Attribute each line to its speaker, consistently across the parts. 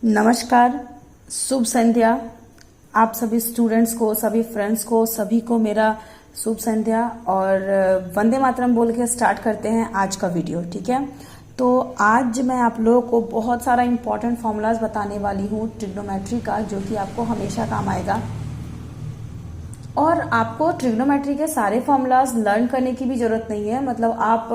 Speaker 1: नमस्कार, शुभ संध्या। आप सभी स्टूडेंट्स को, सभी फ्रेंड्स को, सभी को मेरा शुभ संध्या। और वंदे मातरम बोल के स्टार्ट करते हैं आज का वीडियो। ठीक है, तो आज मैं आप लोगों को बहुत सारा इंपॉर्टेंट फॉर्मूलाज बताने वाली हूँ ट्रिग्नोमेट्री का, जो कि आपको हमेशा काम आएगा। और आपको ट्रिग्नोमेट्री के सारे फॉर्मूलाज लर्न करने की भी जरूरत नहीं है। मतलब आप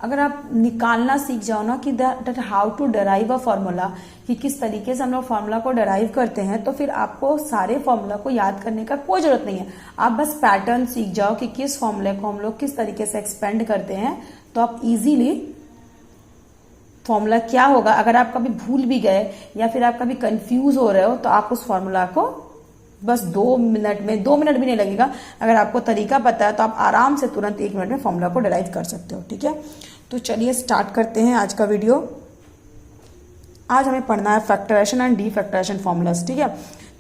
Speaker 1: अगर आप निकालना सीख जाओ ना कि that how to derive a formula, कि किस तरीके से हम लोग फॉर्मूला को डराइव करते हैं, तो फिर आपको सारे फॉर्मूला को याद करने का कोई जरूरत नहीं है। आप बस पैटर्न सीख जाओ कि किस फॉर्मूले को हम लोग किस तरीके से एक्सपेंड करते हैं, तो आप इजीली फॉर्मूला क्या होगा, अगर आप कभी भूल भी गए या फिर आप कभी कंफ्यूज हो रहे हो, तो आप उस फॉर्मूला को बस 2 मिनट में, 2 मिनट भी नहीं लगेगा, अगर आपको तरीका पता है तो आप आराम से तुरंत 1 मिनट में फॉर्मूला को डिराइव कर सकते हो। ठीक है, तो चलिए स्टार्ट करते हैं आज का वीडियो। आज हमें पढ़ना है फैक्टराइजेशन एंड डीफैक्टराइजेशन फॉर्मूलाज। ठीक है,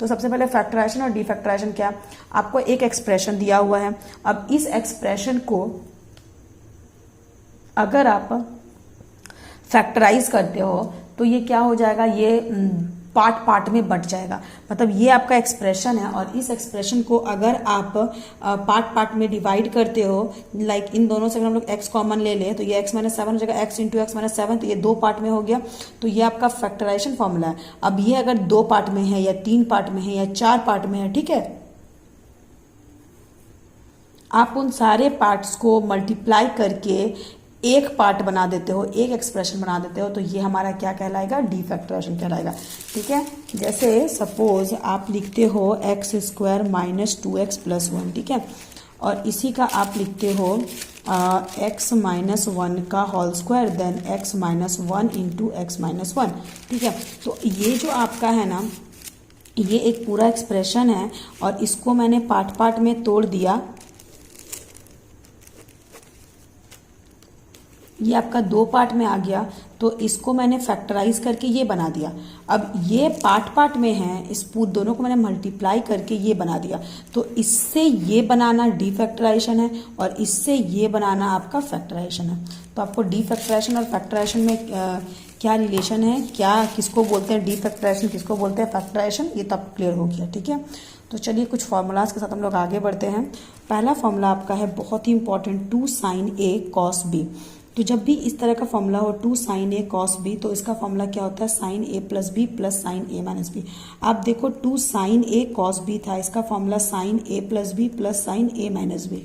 Speaker 1: तो सबसे पहले फैक्टराइजेशन और डीफैक्टराइजेशन क्या है। आपको एक एक्सप्रेशन दिया हुआ है। अब इस एक्सप्रेशन को अगर आप फैक्टराइज करते हो तो ये क्या हो जाएगा, ये पार्ट पार्ट में बट जाएगा। मतलब ये आपका एक्सप्रेशन है और इस एक्सप्रेशन को अगर आप पार्ट पार्ट में डिवाइड करते हो, लाइक इन दोनों से अगर हम लोग x कॉमन ले लें तो ये x माइनस 7 हो जाएगा, x इंटू एक्स माइनस 7, तो ये 2 पार्ट में हो गया। तो ये आपका फैक्टराइजेशन फॉर्मूला है। अब ये अगर 2 पार्ट में है या 3 पार्ट में है या 4 पार्ट में है, ठीक है, आप उन सारे पार्ट्स को मल्टीप्लाई करके एक पार्ट बना देते हो, एक एक्सप्रेशन बना देते हो, तो ये हमारा क्या कहलाएगा, डीफैक्टराइजेशन कहलाएगा। ठीक है, जैसे सपोज आप लिखते हो x square minus 2x plus 1, ठीक है, और इसी का आप लिखते हो x माइनस 1 का whole square, then x minus 1 into x minus 1। ठीक है, तो ये जो आपका है ना, ये एक पूरा एक्सप्रेशन है और इसको मैंने पार्ट पार्ट में तोड़ दिया। ये आपका 2 पार्ट में आ गया, तो इसको मैंने फैक्टराइज करके ये बना दिया। अब ये पार्ट पार्ट में है, इस दोनों को मैंने मल्टीप्लाई करके ये बना दिया। तो इससे ये बनाना डीफैक्टराइजेशन है और इससे ये बनाना आपका फैक्टराइजेशन है। तो आपको डीफैक्टराइजेशन और फैक्टराइजेशन में क्या रिलेशन है, क्या किसको बोलते हैं डीफैक्टराइजेशन, किसको बोलते हैं फैक्टराइजेशन, ये तब क्लियर हो गया। ठीक है, तो चलिए कुछ फॉर्मूलाज के साथ हम लोग आगे बढ़ते हैं। पहला फॉर्मूला आपका है बहुत ही इंपॉर्टेंट, 2 साइन ए कॉस बी। तो जब भी इस तरह का फॉर्मूला हो 2 साइन ए कॉस बी, तो इसका फॉर्मूला क्या होता है, sine A plus B plus sine a minus B. आप देखो 2 साइन ए कॉस बी था, इसका formula sine A plus B plus sine a minus B.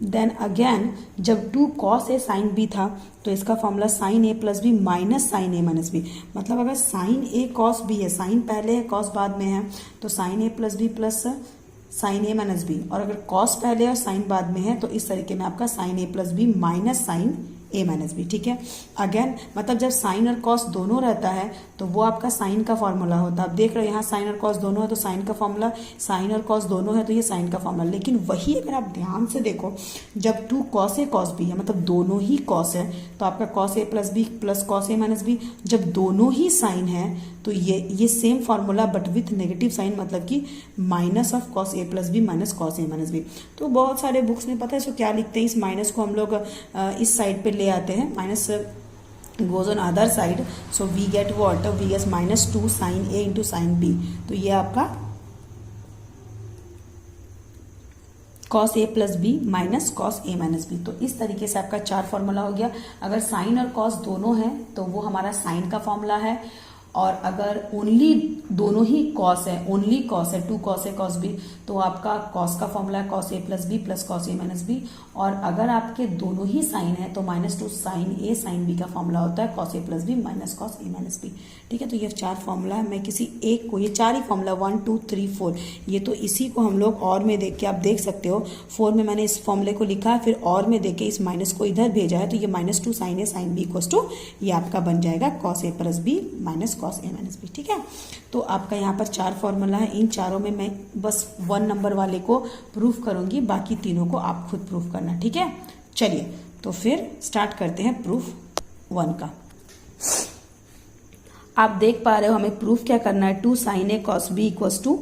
Speaker 1: Then again जब 2 कॉस ए साइन बी था, तो इसका formula sine A plus b minus sine a minus B. मतलब अगर साइन ए कॉस बी है, sign पहले है कॉस बाद में है, तो sine A plus B plus sine a minus B, और अगर कॉस पहले और साइन बाद में है तो इस तरीके में आपका sign A plus b minus sine a minus B. ठीक है, अगेन मतलब जब साइन और कॉस दोनों रहता है तो वो आपका साइन का फॉर्मूला होता है। आप देख रहे हो यहाँ साइन और कॉस दोनों है तो साइन का फॉर्मूला, साइन और कॉस दोनों है तो ये साइन का फॉर्मूला। लेकिन वही अगर आप ध्यान से देखो, जब 2 कॉस ए कॉस बी है, मतलब दोनों ही कॉस है, तो आपका कॉस ए प्लस बी प्लस कॉस ए माइनस बी। जब दोनों ही साइन है तो ये same formula but with negative sine, मतलब कि minus of cos A plus b minus cos A minus B. तो बहुत सारे बुक्स में पता है इसको क्या लिखते हैं, इस माइनस को हम लोग इस साइड पे ले आते हैं, minus goes on other side, so we get what, we get minus 2 sine a into sine B. तो ये आपका कॉस ए प्लस बी माइनस कॉस ए माइनस बी। तो इस तरीके से आपका 4 फॉर्मूला हो गया। अगर साइन और कॉस दोनों है तो वो हमारा साइन का फॉर्मूला है, और अगर ओनली दोनों ही कॉस है, ओनली कॉस है, 2 कॉस ए कॉस बी, तो आपका कॉस का फॉर्मूला है cos A plus B plus cos A minus B. और अगर आपके दोनों ही साइन है तो माइनस 2 साइन ए साइन बी का फॉर्मूला होता है cos A plus b minus cos A minus B. ठीक है, तो ये 4 फॉर्मूला है। मैं किसी एक को, ये 4 ही फॉर्मूला 1 2 3 4, ये तो इसी को हम लोग और में देख के आप देख सकते हो, 4 में मैंने इस फॉर्मूले को लिखा है, फिर और में देख के इस माइनस को इधर भेजा है, तो ये minus 2 sine A sine b equals to ये आपका बन जाएगा कॉस ए प्लस बी माइनस कॉस ए माइनस बी। ठीक है, तो आपका यहाँ पर 4 फॉर्मूला है। इन चारों में मैं बस 1 नंबर वाले को प्रूफ करूंगी, बाकी तीनों को आप खुद प्रूफ करना। ठीक है, चलिए तो फिर स्टार्ट करते हैं प्रूफ 1 का। आप देख पा रहे हो हमें प्रूफ क्या करना है, 2 sin a cos b equals to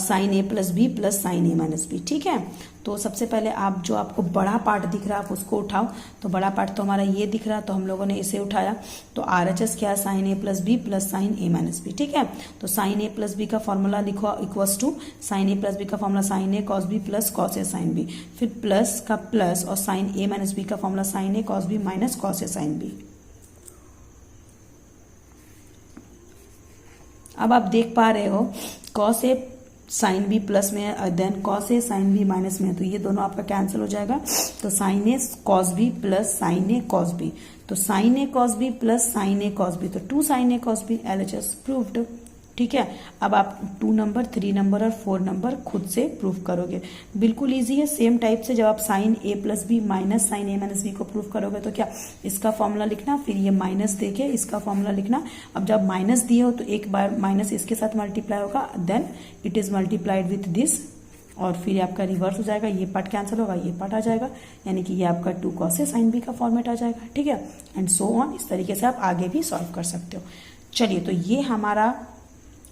Speaker 1: sin a plus B plus sin a minus B. ठीक है, तो सबसे पहले आप जो आपको बड़ा पार्ट दिख रहा है आप उसको उठाओ। तो बड़ा पार्ट तो हमारा ये दिख रहा है, तो हम लोगों ने इसे उठाया। तो RHS क्या है, sin a plus B plus sin a minus B. ठीक है, तो sin a प्लस बी का फॉर्मूला लिखो equals to sin a plus B का formula sin a cos b plus cos a sin b, फिर plus का plus और sin a minus B का formula sin a cos b minus cos a sin b। अब आप देख पा रहे हो cos a sin b plus में है, then cos a sin b minus में है, तो ये दोनों आपका कैंसिल हो जाएगा। तो sin a cos b plus sin a cos b, तो sin a cos b plus sin a cos b, तो 2 sin a cos b LHS proved. ठीक है, अब आप 2 नंबर, 3 नंबर और 4 नंबर खुद से प्रूव करोगे। बिल्कुल इजी है, सेम टाइप से जब आप sin a plus b minus sin a minus b को प्रूव करोगे तो क्या इसका फॉर्मूला लिखना, फिर ये माइनस देके इसका फॉर्मूला लिखना। अब जब माइनस दिए हो तो एक बार माइनस इसके साथ मल्टीप्लाई होगा, then it is multiplied with this, और फिर आपका रिवर्स हो जाएगा, ये पार्ट कैंसिल होगा, ये पार्ट आ जाएगा, यानी कि ये आपका 2 cos a sin b का फॉर्मेट आ जाएगा। ठीक है, एंड सो ऑन, इस तरीके से आप आगे भी सॉल्व कर सकते हो। चलिए, तो ये हमारा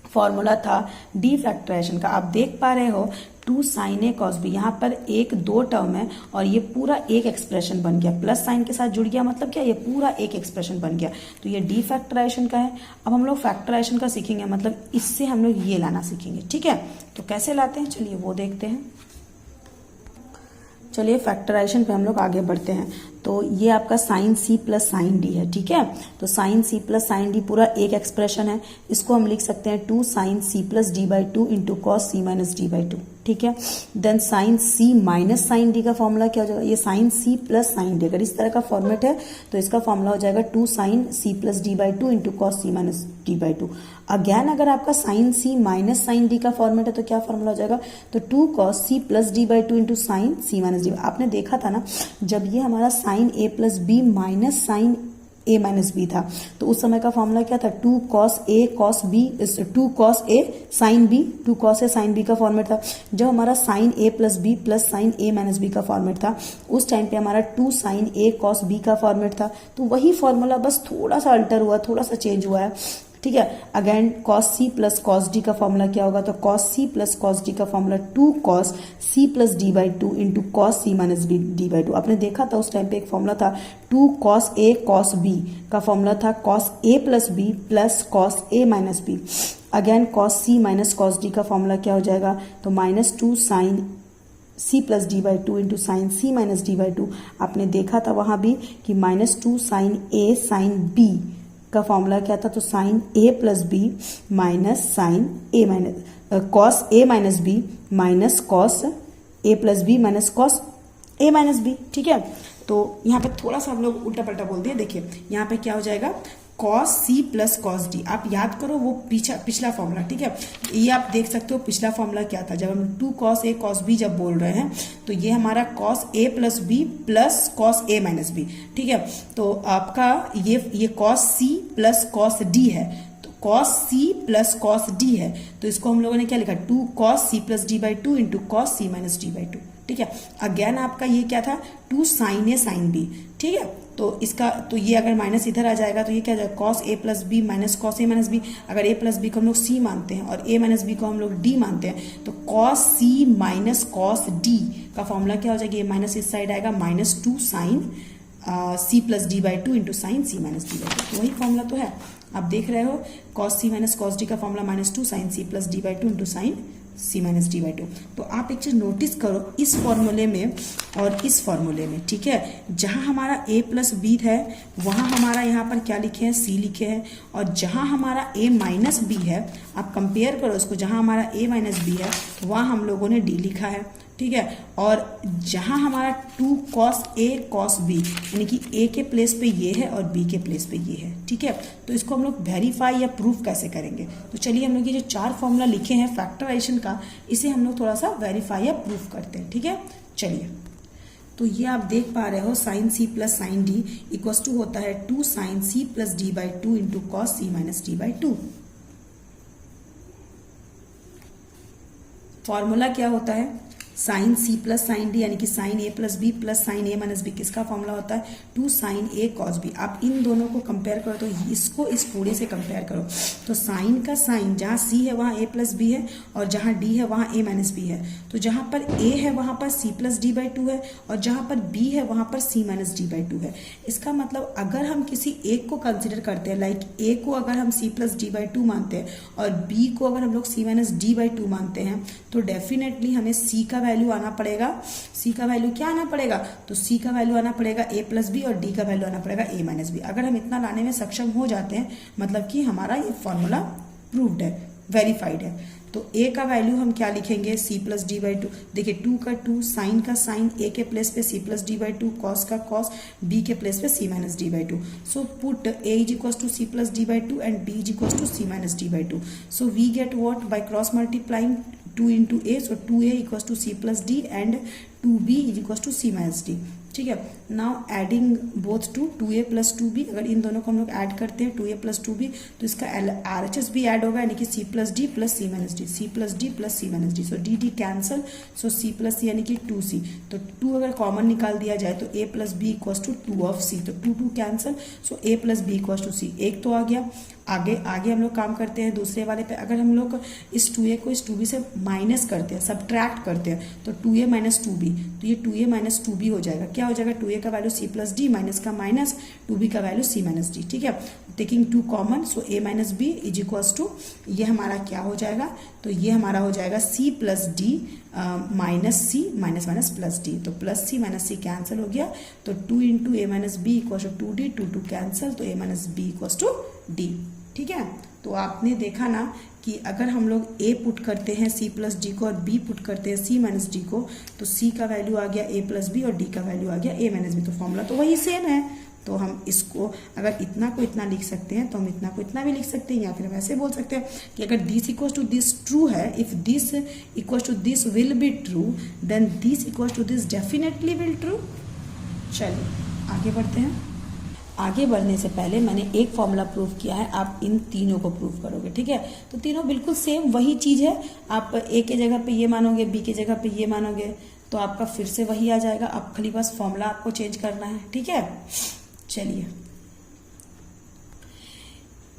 Speaker 1: फॉर्मूला था डी फैक्टराइजेशन का। आप देख पा रहे हो 2 sin a cos b, यहाँ पर 1-2 टर्म है और ये पूरा एक एक्सप्रेशन बन गया, प्लस साइन के साथ जुड़ गया, मतलब क्या ये पूरा एक एक्सप्रेशन बन गया। तो ये डी फैक्टराइजेशन का है। अब हम लोग फैक्टराइजेशन का सीखेंगे, मतलब इससे हम लोग ये लाना सीखेंगे। ठीक है, तो कैसे लाते हैं चलिए वो देखते हैं। चलिए फैक्टराइजेशन पे हम लोग आगे बढ़ते हैं। तो ये आपका साइन सी प्लस साइन डी है। ठीक है, तो साइन सी प्लस साइन डी पूरा एक एक्सप्रेशन है, इसको हम लिख सकते हैं 2 sin c plus D by 2 into cos C minus D by 2। ठीक है, then sine c minus sine D का फॉर्मूला क्या हो जाएगा, ये साइन सी प्लस साइन डी, अगर इस तरह का फॉर्मेट है तो इसका फॉर्मूला हो जाएगा 2 sin c plus D by 2 into cos C minus D by 2। Again अगर आपका sine c minus sine D का फॉर्मेट है तो क्या फॉर्मूला हो जाएगा, तो 2 cos c plus D by 2 into sine c minus d. आपने देखा था ना, जब ये हमारा sine A plus b minus sine a minus b था तो उस समय का फॉर्मूला क्या था, 2 cos a cos b, 2 cos a sin b, 2 cos a sin b का फॉर्मेट था। जब हमारा sin a plus B plus sine a minus B का फॉर्मेट था उस टाइम पे हमारा 2 sin a cos b का फॉर्मेट था। तो वही फॉर्मूला बस थोड़ा सा अल्टर हुआ, थोड़ा सा चेंज हुआ है। ठीक है, again cos c plus cos d का फॉर्मूला क्या होगा, तो cos c plus cos d का formula 2 cos c plus d by 2 into cos c minus d by 2। आपने देखा था उस टाइम पे एक फॉर्मूला था 2 cos a cos b का फॉर्मूला था cos a plus b plus cos a minus b। Again cos c minus cos d का फॉर्मूला क्या हो जाएगा, तो minus 2 sin c plus D by 2 into sine c minus D by 2। आपने देखा था वहां भी कि minus 2 sin a sin b का फॉर्मूला क्या था, तो sine A plus b minus sine a minus cos A minus B minus cos A plus b minus cos A minus B. ठीक है, तो यहाँ पे थोड़ा सा हम लोग उल्टा पल्टा बोल दिए। देखिए यहाँ पे क्या हो जाएगा, cos c plus cos d। आप याद करो वो पिछला फॉर्मूला। ठीक है, ये आप देख सकते हो पिछला फॉर्मूला क्या था, जब हम 2 cos a cos b जब बोल रहे हैं तो ये हमारा cos a plus b plus cos a minus b। ठीक है, तो आपका ये cos c plus cos d है, तो cos c plus cos d है, तो इसको हम लोगों ने क्या लिखा, 2 cos c plus d by 2 into cos c minus d by 2। ठीक है, अगेन आपका ये क्या था, 2 sin a sin b। ठीक है, तो इसका तो ये अगर माइनस इधर आ जाएगा तो ये क्या जाएगा, cos a plus b minus cos a minus b. अगर a प्लस बी को हम लोग c मानते हैं और a माइनस बी को हम लोग d मानते हैं तो cos c minus cos d का फॉर्मूला क्या हो जाएगा, ये माइनस इस साइड आएगा, minus 2 sin c plus D by 2 into sine c minus D by 2। तो वही फॉर्मूला तो है, आप देख रहे हो cos c minus cos d का formula minus 2 sin c plus D by 2 into sine c minus D by 2। तो आप एक चीज नोटिस करो इस फॉर्मूले में और इस फॉर्मूले में। ठीक है, जहां हमारा a प्लस बी है वहां हमारा यहाँ पर क्या लिखे हैं, c लिखे हैं, और जहां हमारा a माइनस बी है आप कंपेयर करो इसको, जहां हमारा a माइनस बी है वहां हम लोगों ने d लिखा है। ठीक है, और जहां हमारा 2 cos a cos b यानी कि a के प्लेस पे ये है और b के प्लेस पे ये है। ठीक है, तो इसको हम लोग वेरीफाई या प्रूफ कैसे करेंगे, तो चलिए हम लोग ये जो 4 फॉर्मूला लिखे हैं फैक्टराइजेशन का, इसे हम लोग थोड़ा सा वेरीफाई या प्रूफ करते हैं। ठीक है, चलिए तो ये आप देख पा रहे हो sine C plus sine d equals to होता है 2 sin c plus D by 2 into cos C minus D by 2। Formula क्या होता है, साइन सी प्लस साइन डी यानी कि sine A plus B plus sine a minus b किसका formula होता है 2 साइन ए कॉस बी। आप इन दोनों को कंपेयर करो तो इसको इस पूरे से कंपेयर करो तो साइन का साइन जहाँ सी है वहाँ ए प्लस बी है और जहाँ डी है वहाँ ए माइनस बी है। तो जहाँ पर ए है वहाँ पर सी प्लस डी बाई 2 है और जहाँ पर बी है वहाँ पर सी माइनस डी बाई 2 है। इसका मतलब अगर हम किसी एक को कंसिडर करते हैं, लाइक ए को अगर हम सी प्लस डी बाई 2 मानते हैं और बी को अगर हम लोग सी माइनस डी बाई 2 मानते हैं, तो डेफिनेटली हमें सी का वैल्यू आना पड़ेगा। सी का वैल्यू क्या आना पड़ेगा, तो सी का वैल्यू आना पड़ेगा ए प्लस बी और डी का वैल्यू आना पड़ेगा ए माइनस बी। अगर हम इतना लाने में सक्षम हो जाते हैं मतलब कि हमारा ये फॉर्मूला प्रूव्ड है, वेरीफाइड है। तो ए का वैल्यू हम क्या लिखेंगे, सी प्लस डी बाई 2। देखिए 2 का 2, साइन का साइन, ए के प्लेस पे C plus D by 2, cos का कॉस, बी के प्लेस पे C minus D by 2। So put A is equals to C plus D by 2 and B is equals to C minus D by 2। So we get what, by cross multiplying 2 into a, so 2a equals to c plus d and 2b is equals to c minus d। ठीक है, now adding both to 2a plus 2b, अगर इन दोनों को हम लोग add करते हैं 2a plus 2b तो इसका RHS भी ऐड होगा यानी कि c प्लस डी प्लस सी minus D, C plus D plus सी minus D. So D D cancel, so c plus C यानी कि 2c। तो 2 अगर कॉमन निकाल दिया जाए तो a plus b equals to 2 of c, तो 2 cancel, so a plus b equals to c। एक तो आ गया। आगे हम लोग काम करते हैं दूसरे वाले पे। अगर हम लोग इस 2a को इस 2b से माइनस करते हैं, सबट्रैक्ट करते हैं, तो 2a माइनस 2b, तो ये 2a माइनस 2b हो जाएगा। क्या हो जाएगा, 2a का value c plus d, minus का माइनस, 2b का वैल्यू c माइनस डी। ठीक है, taking 2 common, so a minus b is equals to, ये हमारा क्या हो जाएगा, तो ये हमारा हो जाएगा c plus d minus c minus minus plus d. तो प्लस सी माइनस सी कैंसिल हो गया, तो 2 into a minus b equals to 2d, 2 cancel, तो a minus b equals to d. ठीक है, तो आपने देखा ना कि अगर हम लोग a पुट करते हैं c प्लस डी को और b पुट करते हैं c माइनस डी को, तो c का वैल्यू आ गया a प्लस बी और d का वैल्यू आ गया a माइनस बी। तो फॉर्मूला तो वही सेम है। तो हम इसको अगर इतना को इतना लिख सकते हैं तो हम इतना को इतना भी लिख सकते हैं, या फिर हम ऐसे बोल सकते हैं कि अगर this equals to this true है, if this equals to this will be true, then this equals to this definitely will true. चलिए आगे बढ़ते हैं। आगे बढ़ने से पहले मैंने एक फॉर्मूला प्रूव किया है, आप इन तीनों को प्रूव करोगे। ठीक है, तो तीनों बिल्कुल सेम वही चीज है। आप ए के जगह पे ये मानोगे, बी के जगह पे ये मानोगे, तो आपका फिर से वही आ जाएगा। आप खाली बस फॉर्मूला आपको चेंज करना है। ठीक है, चलिए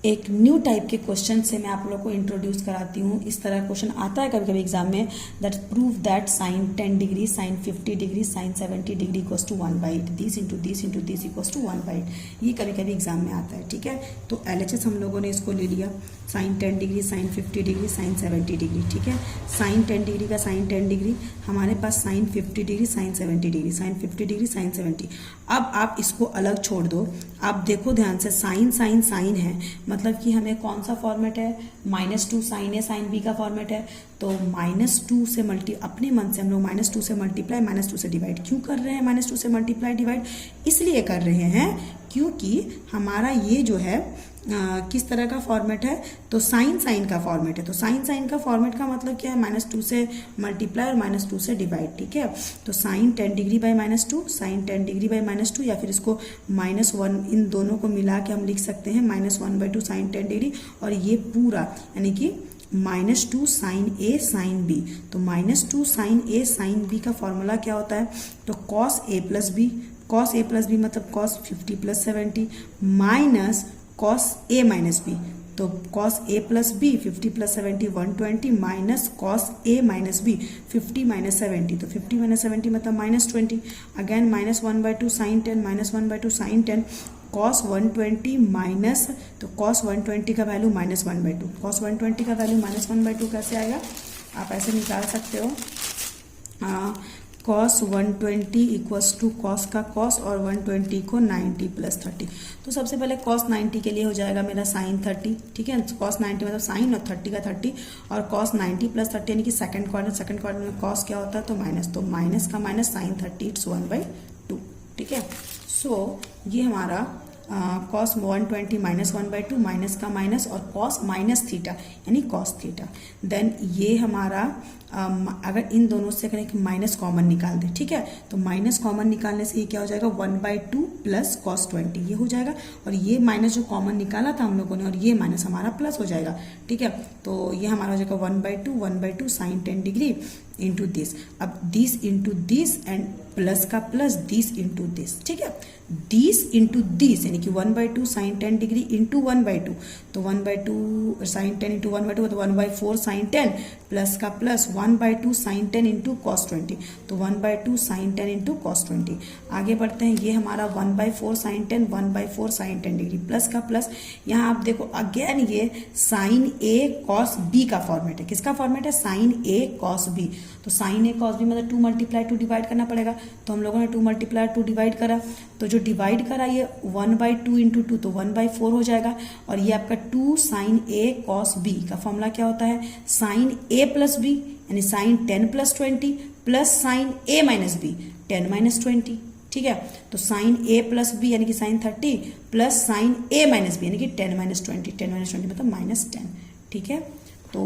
Speaker 1: एक न्यू टाइप के क्वेश्चन से मैं आप लोगों को इंट्रोड्यूस कराती हूँ। इस तरह क्वेश्चन आता है कभी कभी एग्जाम में, that prove that sine 10 degree, sine 50 degree, sine 70 degree equals to 1/8, this into this equals to 1/8। ये कभी कभी एग्जाम में आता है। ठीक है, तो LHS हम लोगों ने इसको ले लिया, sine 10 degree, sine 50 degree, sine 70 degree. ठीक है, साइन 10 डिग्री का साइन 10 डिग्री, हमारे पास sine 50 degree, sine 70 degree, sine 50 degree, sine 70। अब आप इसको अलग छोड़ दो। आप देखो ध्यान से, साइन साइन साइन है, मतलब कि हमें कौन सा फॉर्मेट है, -2 साइन ए साइन बी का फॉर्मेट है। तो -2 से अपने मन से हम लोग -2 से मल्टीप्लाई, -2 से डिवाइड क्यों कर रहे हैं, -2 से मल्टीप्लाई डिवाइड इसलिए कर रहे हैं क्योंकि हमारा ये जो है किस तरह का फॉर्मेट है, तो साइन साइन का फॉर्मेट है। तो साइन साइन का फॉर्मेट का मतलब क्या है, -2 से मल्टीप्लाई और -2 से डिवाइड। ठीक है, तो sine 10 degree by -2, sine 10 degree by -2, या फिर इसको -1, इन दोनों को मिला के हम लिख सकते हैं -1/2 साइन 10 डिग्री, और ये पूरा यानी कि -2 साइन ए साइन बी। तो -2 साइन ए साइन बी का फॉर्मूला क्या होता है, तो कॉस ए प्लस बी, कॉस ए प्लस बी मतलब कॉस 50 प्लस 70 माइनस कॉस ए माइनस बी। तो कॉस ए plus B 50 plus 70 120 minus cos ए माइनस बी 50 माइनस 70। तो 50 माइनस 70 मतलब -20। Again -1/2 sine 10 -1/2 sine 10 cos 120 minus, तो कॉस 120 का वैल्यू -1/2, कॉस 120 का वैल्यू -1/2 कैसे आएगा, आप ऐसे निकाल सकते हो। कॉस 120 इक्वल्स टू कॉस का कॉस और 120 को 90 प्लस 30। तो सबसे पहले कॉस 90 के लिए हो जाएगा मेरा साइन 30। ठीक है, कॉस 90 मतलब साइन और 30 का 30, और कॉस 90 प्लस 30 यानी कि सेकंड क्वाड्रेंट में कॉस क्या होता है, तो माइनस, तो माइनस का माइनस साइन 30 इट्स 1/2। ठीक है, सो ये हमारा कॉस 120 -1/2 माइनस का माइनस और कॉस माइनस थीटा यानी कॉस थीटा। देन ये हमारा अगर इन दोनों से करें कि माइनस कॉमन निकाल दे। ठीक है, तो माइनस कॉमन निकालने से ये क्या हो जाएगा 1/2 प्लस कॉस 20 ये हो जाएगा, और ये माइनस जो कॉमन निकाला था हम लोगों ने और ये माइनस हमारा प्लस हो जाएगा। ठीक है, तो ये हमारा हो जाएगा 1/2 साइन 10 डिग्री इंटू दिस, अब this into this and plus का प्लस दिस इंटू दिस, ठीक है, दिस इंटू दिस यानी कि 1/2 साइन 10 डिग्री इंटू 1/2, तो 1/2 साइन 10 इंटू 1/2 तो 1/4 साइन 10 प्लस का प्लस 1/2 साइन 10 इंटू कॉस 20, तो 1/2 साइन 10 इंटू कॉस 20। आगे बढ़ते हैं, ये हमारा 1/4 साइन 10 1/4 साइन 10 डिग्री प्लस का प्लस, यहाँ आप देखो अगेन ये साइन ए कॉस बी का फॉर्मेट है। किसका फॉर्मेट है? साइन ए कॉस बी। तो साइन ए कॉस बी मतलब 2 मल्टीप्लाई 2 डिवाइड करना पड़ेगा, तो हम लोगों ने 2 मल्टीप्लाई 2 डिवाइड करा, तो जो डिवाइड करा ये 1/2 इंटू 2 तो 1/4 हो जाएगा, और ये आपका 2 साइन ए कॉस बी का फॉर्मूला क्या होता है? साइन ए प्लस बी यानी sign 10 plus 20 plus sine a minus B 10 minus 20, ठीक है। तो साइन ए प्लस बी यानी कि sign 30 plus sine a minus B यानी कि 10 माइनस 20, 10 माइनस 20 मतलब -10, ठीक है। तो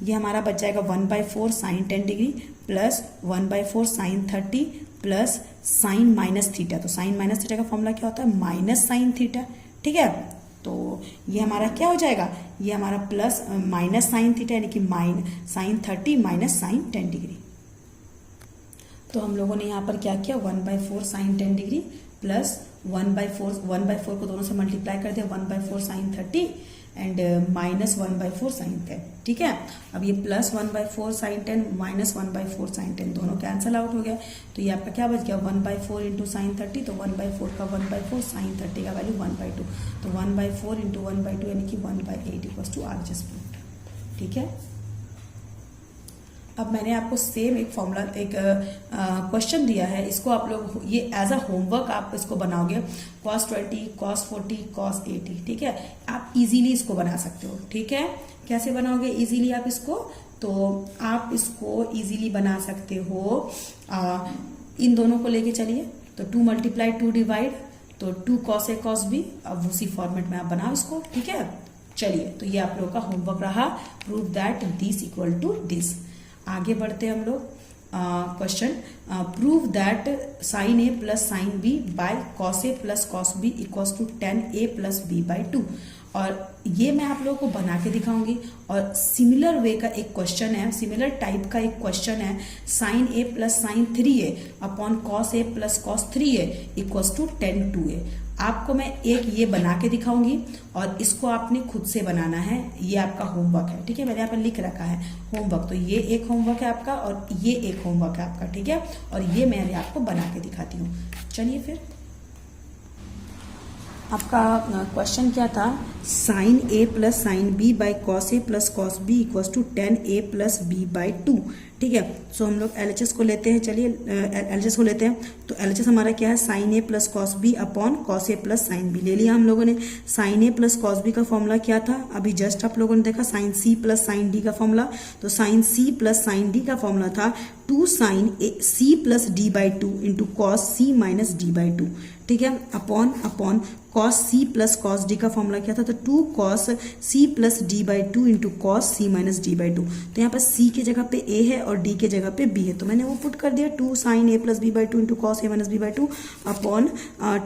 Speaker 1: ये हमारा बच जाएगा 1/4 sine 10 degree plus 1/4 sine 30 plus sine minus theta, तो साइन माइनस थीटा का फॉर्मूला क्या होता है? माइनस साइन थीटा, ठीक है। तो ये हमारा क्या हो जाएगा? ये हमारा प्लस माइनस साइन थीटा यानी कि साइन 30 माइनस साइन 10 डिग्री। तो हम लोगों ने यहाँ पर क्या किया? 1/4 साइन 10 डिग्री प्लस 1/4 को दोनों से मल्टीप्लाई कर दिया 1/4 साइन 30 एंड माइनस 1/4 साइन 10, ठीक है। अब ये प्लस 1/4 साइन 10 माइनस 1/4 साइन 10 दोनों कैंसिल आउट हो गया, तो ये आपका क्या बच गया? 1/4 इंटू साइन 30, तो 1/4 का 1/4 साइन 30 का वैल्यू 1/2, तो 1/4 इंटू 1/2 यानी कि 1/8 इक्वल्स टू RHS पॉइंट, ठीक है। अब मैंने आपको सेम एक फॉर्मूला एक क्वेश्चन दिया है, इसको आप लोग ये एज अ होमवर्क आप इसको बनाओगे, cos 20 cos 40 cos 80, ठीक है। आप इजीली इसको बना सकते हो, ठीक है। कैसे बनाओगे इजीली आप इसको? तो आप इसको इजीली बना सकते हो, इन दोनों को लेके चलिए, तो 2 मल्टीप्लाई 2 डिवाइड, तो 2 cos a cos b, अब उसी फॉर्मेट में आप बनाओ इसको, ठीक है। चलिए, तो ये आप लोगों का होमवर्क रहा, prove that this equal to this. आगे बढ़ते हैं हम लोग, question prove that sine A plus sine b by cos A plus cos b equals to 10a plus b by 2, और ये मैं आप लोगों को बना के दिखाऊंगी। और सिमिलर वे का एक क्वेश्चन है, सिमिलर टाइप का एक क्वेश्चन है, sine A plus sine 3a upon cos A plus cos 3a equals to 10 2a। आपको मैं एक ये बना के दिखाऊंगी और इसको आपने खुद से बनाना है, ये आपका होमवर्क है, ठीक है। मैंने यहाँ पर लिख रखा है होमवर्क, तो ये एक होमवर्क है आपका और ये एक होमवर्क है आपका, ठीक है। और ये मैं आपको बना के दिखाती हूँ। चलिए फिर, आपका क्वेश्चन क्या था? Sine A plus sine b by cos A plus cos b equals to 10a plus b by 2, ठीक है। सो हम लोग LHS को लेते हैं, चलिए LHS को लेते हैं। तो LHS हमारा क्या है? साइन ए plus cos B upon cos ए प्लस साइन बी ले लिया हम लोगों ने। साइन ए प्लस कॉस बी का फॉर्मूला क्या था? अभी जस्ट आप लोगों ने देखा, साइन सी प्लस साइन डी का फॉर्मूला। तो साइन सी प्लस साइन डी का फॉर्मूला था 2 sine C plus D by 2 into cos C minus D by 2, ठीक है, upon cos c plus cos d का फॉर्मूला क्या था? तो 2 cos c plus D by 2 into cos C minus D by 2। तो यहाँ पर सी के जगह पे ए है और डी के जगह पे बी है, तो मैंने वो पुट कर दिया 2 sine A plus b by 2 into cos A minus b by 2 upon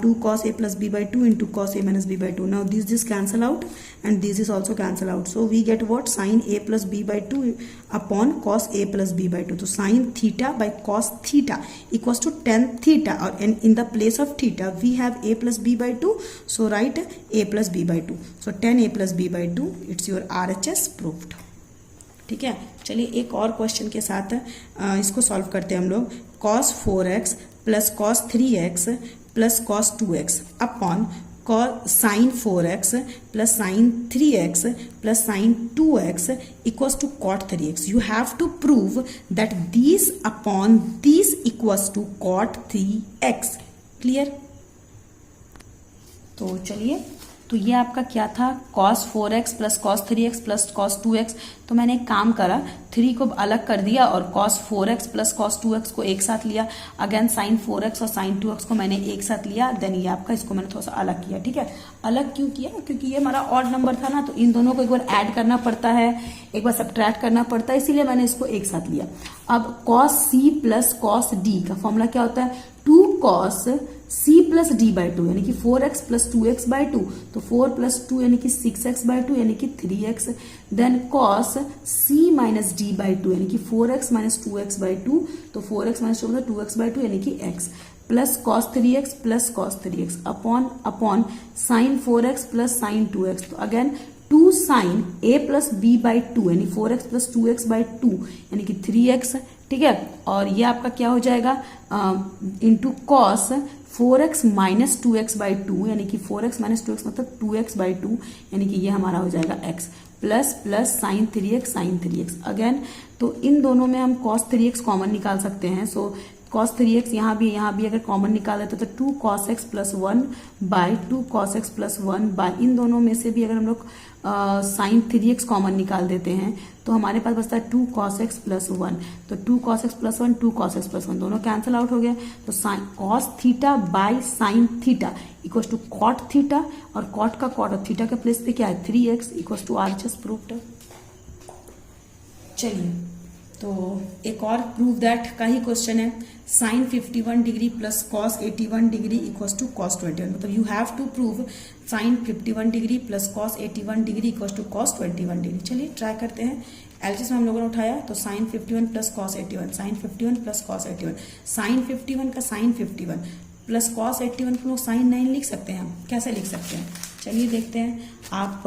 Speaker 1: 2 cos A plus b by 2 into cos A minus b by 2। Now this cancel out and this is also cancel out, so we get what? Sine A plus b by 2 upon cos A plus b by 2। तो sine theta by cos theta equals to 10 theta, और इन the place of theta we have a plus b by 2, so write a plus b by 2, so 10a plus b by 2, it's your RHS proved, ठीक है। चलिए एक और question के साथ इसको solve करते हैं हम लोग। cos 4x plus cos 3x plus cos 2x upon sine 4x plus sine 3x plus sine 2x equals to cot 3x। You have to prove that this upon this equals to cot 3x। Clear? तो चलिए, तो ये आपका क्या था? cos 4x plus cos 3x plus cos 2x। तो मैंने एक काम करा, 3 को अलग कर दिया और cos 4x plus cos 2x को एक साथ लिया। अगेन sin 4x और sin 2x को मैंने एक साथ लिया, देन ये आपका इसको मैंने थोड़ा सा अलग किया, ठीक है। अलग क्यों किया? क्योंकि ये हमारा ऑड नंबर था ना, तो इन दोनों को एक बार ऐड करना पड़ता है, एक बार सब्ट्रैक्ट करना पड़ता है, इसीलिए मैंने इसको एक साथ लिया। अब cos c plus cos d का फॉर्मूला क्या होता है? 2 cos c plus D by two यानी कि 4x plus 2x by two, तो 4 प्लस 2 यानी कि 6x बाई टू यानी कि 3x। Then cos c minus D by two यानी कि 4x minus 2x by two, तो 4x माइनस 2 मतलब 2x बाई टू यानी कि x, plus cos 3x plus cos 3x upon sine 4x plus sine 2x, तो again 2 sine a plus b by two यानी 4x plus 2x by two यानी कि 3x, ठीक है। और ये आपका क्या हो जाएगा into cos 4x minus 2x by two यानी कि 4x माइनस 2x मतलब 2x बाई टू यानी कि ये हमारा हो जाएगा x, plus plus sine 3x again, तो इन दोनों में हम कॉस 3x कॉमन निकाल सकते हैं। सो कॉस 3x यहाँ भी अगर कॉमन निकाल देते तो 2 cos x plus 1 by 2 cos x plus 1 by, इन दोनों में से भी अगर हम लोग साइन 3x कॉमन निकाल देते हैं तो हमारे पास बचता है 2 cos x प्लस 1, तो 2 cos x plus 1 2 cos x plus 1 दोनों कैंसिल आउट हो गया, तो sine cos theta by sine theta equals to cot theta, और कॉट का कॉट और थीटा के प्लेस पे क्या है 3x equals to RHS proved. चलिए तो एक और प्रूव दैट का ही क्वेश्चन है, sine 51 degree plus cos 81 degree equals to cos 21, मतलब you have to prove sine 51 degree plus cos 81 degree equals to cos 21 degree. चलिए ट्राई करते हैं। एलसीएस में हम लोगों ने उठाया तो sine 51 plus cos 81, sine 51 plus cos 81, sine 51 का साइन 51 प्लस कॉस 81 को साइन 9 लिख सकते हैं। हम कैसे लिख सकते हैं, चलिए देखते हैं। आप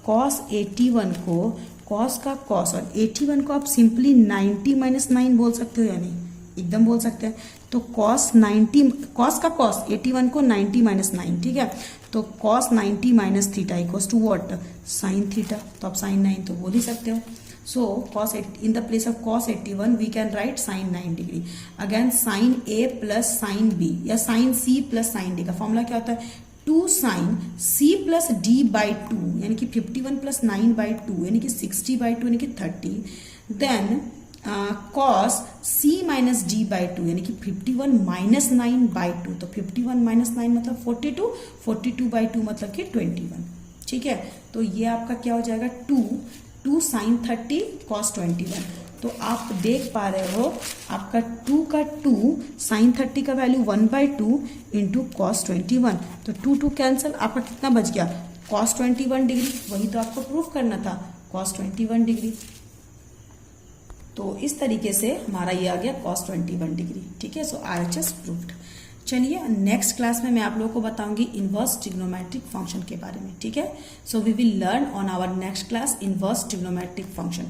Speaker 1: कॉस 81 को कॉस का कॉस और 81 को आप सिंपली 90 माइनस 9 बोल सकते हो या नहीं, एकदम बोल सकते हैं। तो कॉस 90 कॉस का कॉस 81 को 90 माइनस 9, ठीक है, तो cos 90 minus theta equals to what sine theta, तो आप साइन 9 तो बोल ही सकते हो। So cos in the place of cos 81 we can write sine 9 degree. Again sine a plus sine b या sine c plus sine d का formula क्या होता है 2 sine c plus d by two यानी कि 51 प्लस 9 बाई टू यानी कि 60 by two यानी कि 30, then cos c minus d by two यानी कि 51 माइनस 9 बाई टू, तो 51 माइनस 9 मतलब 42, 42 बाई टू मतलब कि 21, ठीक है। तो ये आपका क्या हो जाएगा 2 साइन 30 कॉस 21, तो आप देख पा रहे हो आपका 2 का 2 साइन 30 का वैल्यू 1/2 इंटू कॉस 21, तो 2 कैंसिल, आपका कितना बच गया कॉस 21 डिग्री, वही तो आपको प्रूफ करना था कॉस 21 डिग्री। तो इस तरीके से हमारा ये आ गया कॉस 21 डिग्री, ठीक है। सो RHS प्रूव्ड। चलिए नेक्स्ट क्लास में मैं आप लोगों को बताऊंगी इनवर्स ट्रिग्नोमेट्रिक फंक्शन के बारे में, ठीक है। So we will learn on our next class inverse trigonometric function.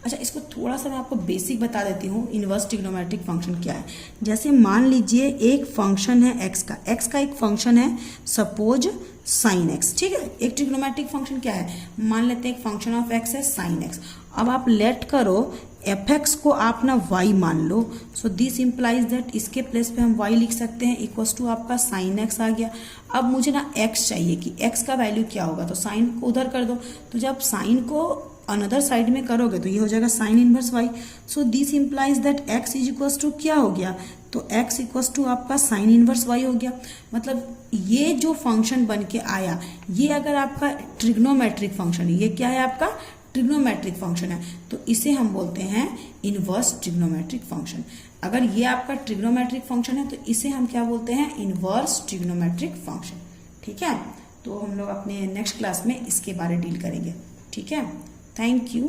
Speaker 1: अच्छा, इसको थोड़ा सा मैं आपको बेसिक बता देती हूँ इनवर्स ट्रिग्नोमेट्रिक फंक्शन क्या है। जैसे मान लीजिए एक फंक्शन है एक्स का एक फंक्शन है सपोज साइन एक्स, ठीक है। एक ट्रिग्नोमेट्रिक फंक्शन क्या है, मान लेते हैं एक फंक्शन ऑफ एक्स है साइन एक्स। अब आप लेट करो एफ एक्स को आप ना वाई मान लो, सो दिस इंप्लाइज दैट इसके प्लेस पे हम वाई लिख सकते हैं इक्वल्स टू आपका साइन एक्स आ गया। अब मुझे ना एक्स चाहिए कि एक्स का वैल्यू क्या होगा, तो साइन को उधर कर दो, तो जब साइन को अनदर साइड में करोगे तो ये हो जाएगा sine inverse y. So this implies that x is equals to क्या हो गया, तो एक्स इक्वल्स टू आपका साइन इनवर्स वाई हो गया। मतलब ये जो फंक्शन बन के आया ये अगर आपका ट्रिग्नोमेट्रिक फंक्शन है, ये क्या है आपका ट्रिग्नोमेट्रिक फंक्शन है, तो इसे हम बोलते हैं इनवर्स ट्रिग्नोमेट्रिक फंक्शन। अगर ये आपका ट्रिग्नोमेट्रिक फंक्शन है तो इसे हम क्या बोलते हैं इनवर्स ट्रिग्नोमेट्रिक फंक्शन, ठीक है। तो हम लोग अपने नेक्स्ट क्लास में इसके बारे डील करेंगे, ठीक है। Thank you,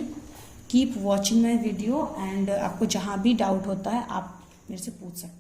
Speaker 1: keep watching my video and आपको जहां भी डाउट होता है आप मेरे से पूछ सकते हैं।